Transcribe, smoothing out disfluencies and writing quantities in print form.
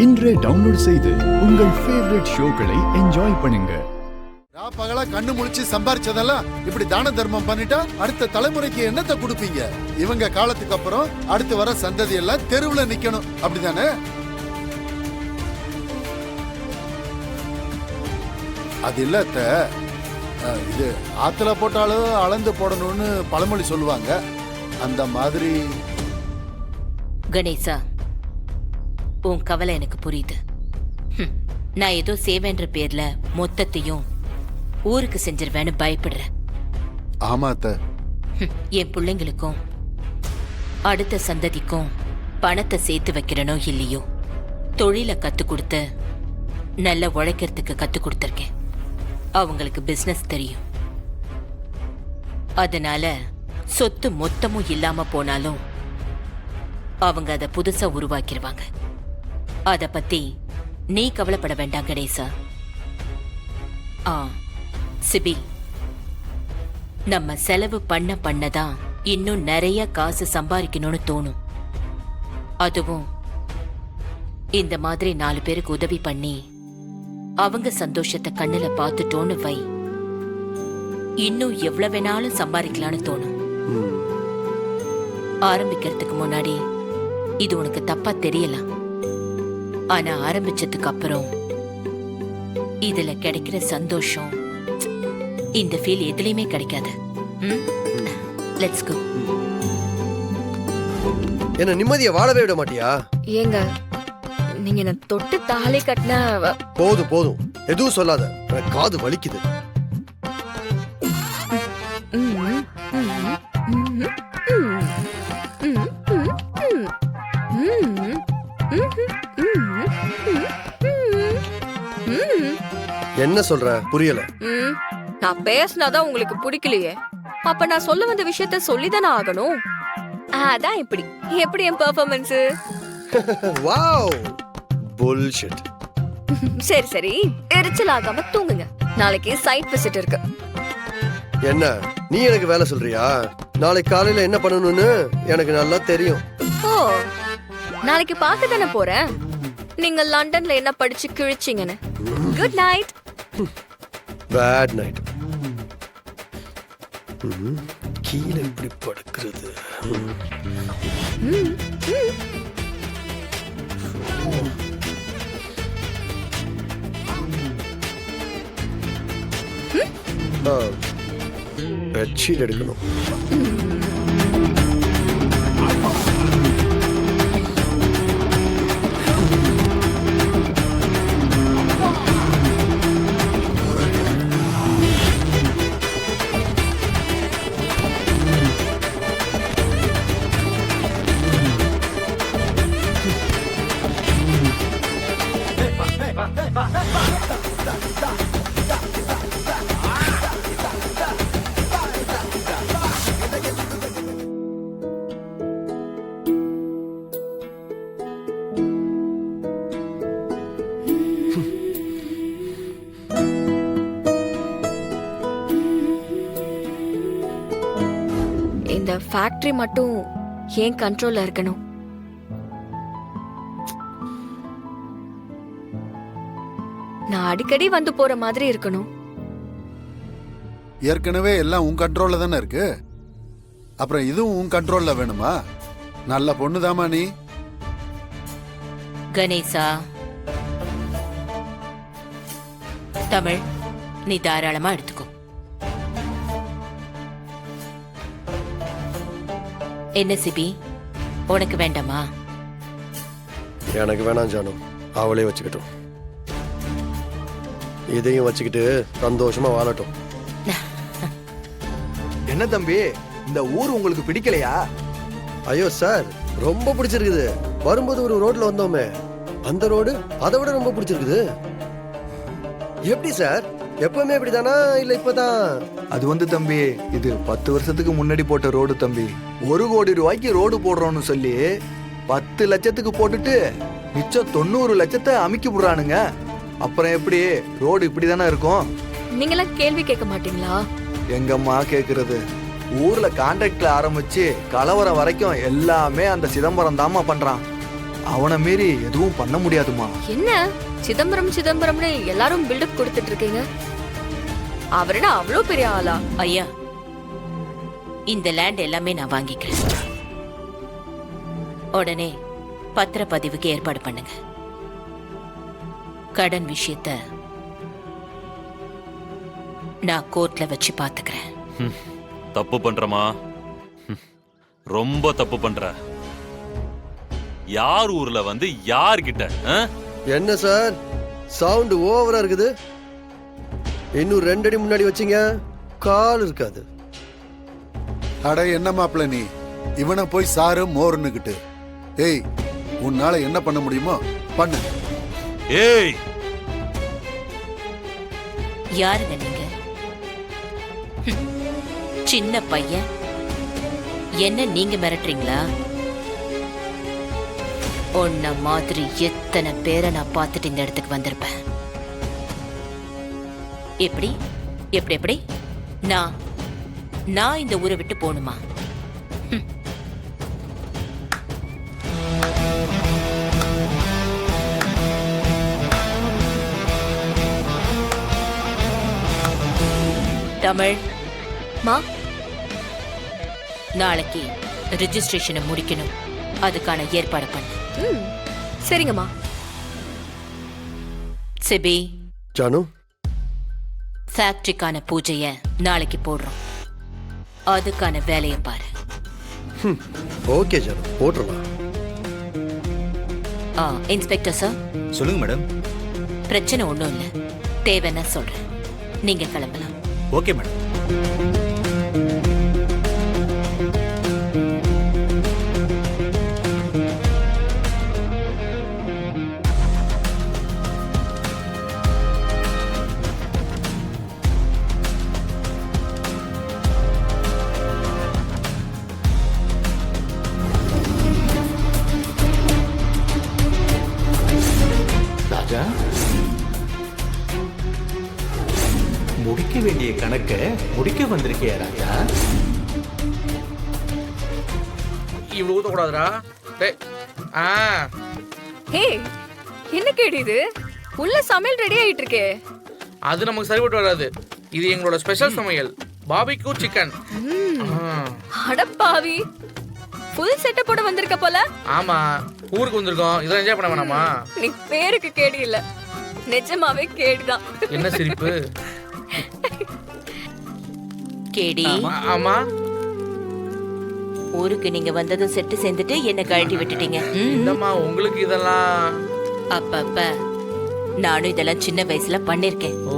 இன்றே டவுன்லோட் செய்து உங்கள் ஃபேவரட் ஷோக்களை என்ஜாய் பண்ணுங்க. பகலா கண்ணு முழிச்சு சம்பாரிச்சதெல்லாம் இப்படி தான தர்மம் பண்ணிட்டா அடுத்த தலைமுறைக்கு என்னத்தை கொடுப்பீங்க? இவங்க காலத்துக்கு அப்புறம் அடுத்து வர சந்ததி எல்லாம் தெருவுல நிக்கணும், அப்படிதானே? அது இல்ல இது ஆத்துல போட்டாலும் அளந்து போடணும்னு பழமொழி சொல்லுவாங்க, அந்த மாதிரி. கணேசா, உன் கவலை எனக்கு புரியுது. நான் ஏதோ சேவைன்ற பேர்ல மொத்தத்தையும் ஊருக்கு செஞ்சிருவேன்னு பயப்படுறேன். ஆமா அத்த. என் பிள்ளைங்களுக்கும் அடுத்த சந்ததிக்கும் பணத்தை சேர்த்து வைக்கிறனோ இல்லையோ, தொழிலை கத்து கொடுத்து நல்லா உழைக்கிறதுக்கு கத்து கொடுத்துருக்கேன். அவங்களுக்கு பிசினஸ் தெரியும். அதனால சொத்து மொத்தமும் இல்லாம போனாலும் அவங்க அதை புதுசா உருவாக்கிடுவாங்க. அத பத்தி நீ கவலைப்பட வேண்டாம் கணேசா. சிபி, நம்ம செலவு பண்ணதான் இன்னும் நிறைய காசு சம்பாதிக்கணும்னு தோணும். அதுவும் இந்த மாதிரி 4 பேருக்கு உதவி பண்ணி அவங்க சந்தோஷத்தை கண்ணுல பார்த்துட்டோன்னு வை, இன்னும் எவ்வளவு வேணாலும் சம்பாதிக்கலான்னு தோணும். ஆரம்பிக்கிறதுக்கு முன்னாடி இது உனக்கு தப்பா தெரியலாம். ஆனா ஆரம்பிச்சதுக்கு அப்புறம் இதுல கிடைக்கிற சந்தோஷம் இந்த ஃபீல் எதுலயுமே கிடைக்காது. Let's go. என்ன நிம்மதியை வாழவே விட மாட்டியா? ஏங்க, நீங்க என்ன தொட்டு தாலி கட்டினா போதும் போதும், எதுவும் சொல்லாத, எனக்கு காது வலிக்குது. என்ன சொல்ற? புரியல. நான் பேசினாதான் உங்களுக்கு பிடிக்கலையே, அப்ப நான் சொல்ல வந்த விஷயத்த சொல்லிதானே ஆகணும். அதான் எப்படி என் பெர்ஃபார்மன்ஸ்? Wow, bullshit. சரி சரி, எரிச்சல் ஆகாம தூங்குங்க. நாளைக்கு சைட் விசிட் இருக்கு. என்ன நீ எனக்கு வேலை சொல்றியா? நாளைக்கு காலையில என்ன பண்ணணும்னு எனக்கு நல்லா தெரியும். ஓ, நாளைக்கு பார்க்க தானே போறேன் நீங்க லண்டன்ல என்ன படிச்சு கிழிச்சிங்கன்னு. Good night. Bad night. கீழே இப்படி படுக்கிறது. பெட்ஷீட் எடுக்கணும். இந்த ஃபேக்டரி மட்டும் ஏன் கண்ட்ரோல்ல இருக்கணும்? நான் அடிக்கடி வந்து போற மாதிரி இருக்கணும். ஏற்கனவே எல்லாம் உன் கண்ட்ரோல்ல தானே இருக்கு, அப்புறம் இதுவும் உன் கண்ட்ரோல்ல வேணுமா? நல்ல பொண்ணுதாமா நீ. கணேசா, தமிழ் நீ தாராளமா எடுத்துக்கோ. என்ன சிபி, உனக்கு வேண்டாமா? எனக்கு வேணாம் ஜானு, அவளே வச்சுக்கிட்டோம். இதையும் வச்சுக்கிட்டு சந்தோஷமா வாழட்டும். என்ன தம்பி, இந்த ஊர் உங்களுக்கு பிடிக்கலையா? ஐயோ சார், ரொம்ப பிடிச்சிருக்குது. வரும்போது ஒரு ரோட்ல வந்தோமே, அந்த ரோடு அதை விட ரொம்ப பிடிச்சிருக்குது. எப்படி சார், எப்பவுமே இப்படிதானா இல்ல இப்பதான்? அது தம்பி, இது 10 வருஷத்துக்கு முன்னாடி போட்ட ரோடு தம்பி. 1 கோடி ரூபாய்க்கு ரோடு போடுறோம்னு சொல்லி 10 லட்சத்துக்கு போட்டுட்டு மிச்சம் 90 லட்சத்தை அமுக்கி விடுறானுங்க. அப்புறம் எப்படி ரோடு இப்படிதானே இருக்கும்? நீங்களாம் கேள்வி கேட்க மாட்டீங்களா? எங்கம்மா கேக்குறது? ஊர்ல கான்ட்ராக்ட்ல ஆரம்பிச்சு கலவரம் வரைக்கும் எல்லாமே அந்த சிதம்பரம் தாமா பண்றான். அவனை மீறி எதுவும் பண்ண முடியாதுமா. என்ன சிதம்பரம் சிதம்பரம்னு எல்லாரும் பில்டப் கொடுத்துட்டு இருக்கீங்க? அவருடா அவ்வளோ பெரிய ஆளா? ஐயா, இந்த லேண்ட் எல்லாமே நான் வாங்கிக்கிறேன். உடனே பத்திரப்பதிவுக்கு ஏற்பாடு பண்ணுங்க. கடன் விஷயத்த நான் கோர்ட்ல வச்சு பாத்துக்கிறேன். தப்பு பண்றமா, ரொம்ப தப்பு பண்ற. யார் ஊர்ல வந்து யார்கிட்ட? என்ன சார் சவுண்ட் ஓவரா இருக்குது? இன்னும் 2 அடி முன்னாடி வச்சீங்க கால் இருக்காது. அட என்ன மாப்பிள்ள நீ இவனை போய் சாரு மோர்னுகிட்டு. ஏய், உன்னால என்ன பண்ண முடியுமோ பண்ணு. ஏய், யாருங்க நீங்க? சின்ன பையன் என்ன நீங்க மிரட்டுறீங்களா? உன்ன மாதிரி எத்தனை பேரை நான் பார்த்துட்டு இந்த இடத்துக்கு வந்திருப்பேன். எப்படி எப்படி எப்படி நான் இந்த ஊரை விட்டு போகணுமா? தமிழ், மா, நாளைக்கு ரெஜிஸ்ட்ரேஷனை முடிக்கணும். அதுக்கான ஏற்பாடு பண்ணு. சரிங்கம்மா. சிபி, ஜானு, ஃபேக்டரிக்கான பூஜைய நாளைக்கு போடுறோம். அதுக்கான வேலையை பாரு. ஓகே ஜானு, போட்டுடலாம். Inspector sir. சொல்லுங்க மேடம். பிரச்சனை ஒன்றும் இல்லை, தேவைன்னா சொல்றேன். நீங்க கிளம்பலாம். Okay madam. ராஜா, முடிக்க வேண்டிய கணக்கை முடிக்க வந்திருக்கியா ராஜா? இவ்வளவு ஊத்தக்கூடாதுடா. டேய், ஹே, என்ன கேடி இது? உள்ள சமையல் ரெடி ஆயிட்டு இருக்கே. அது நமக்கு சரிபட்டு வராது. இது எங்களோட ஸ்பெஷல் சமையல், பாபிக்யூ சிக்கன். அடப்பாவி, ஃபுல் செட்டப்போட வந்திருக்க போல. ஆமா, ஊருக்கு வந்திருக்கோம், இதெல்லாம் என்ஜாய் பண்ண வேணாமா? நீ பேருக்கு கேடி இல்ல, நிஜமாவே கேடிதான். என்ன சிரிப்பு? கேடி, ஆமா, ஊருக்கு நீங்க வந்ததும் செட்டு சேர்ந்துட்டு என்ன கழட்டி விட்டுட்டீங்க. இல்லம்மா, உங்களுக்கு இதெல்லாம் அப்பப்ப நானும் இதெல்லாம் சின்ன வயசுல பண்ணிருக்கேன். ஓ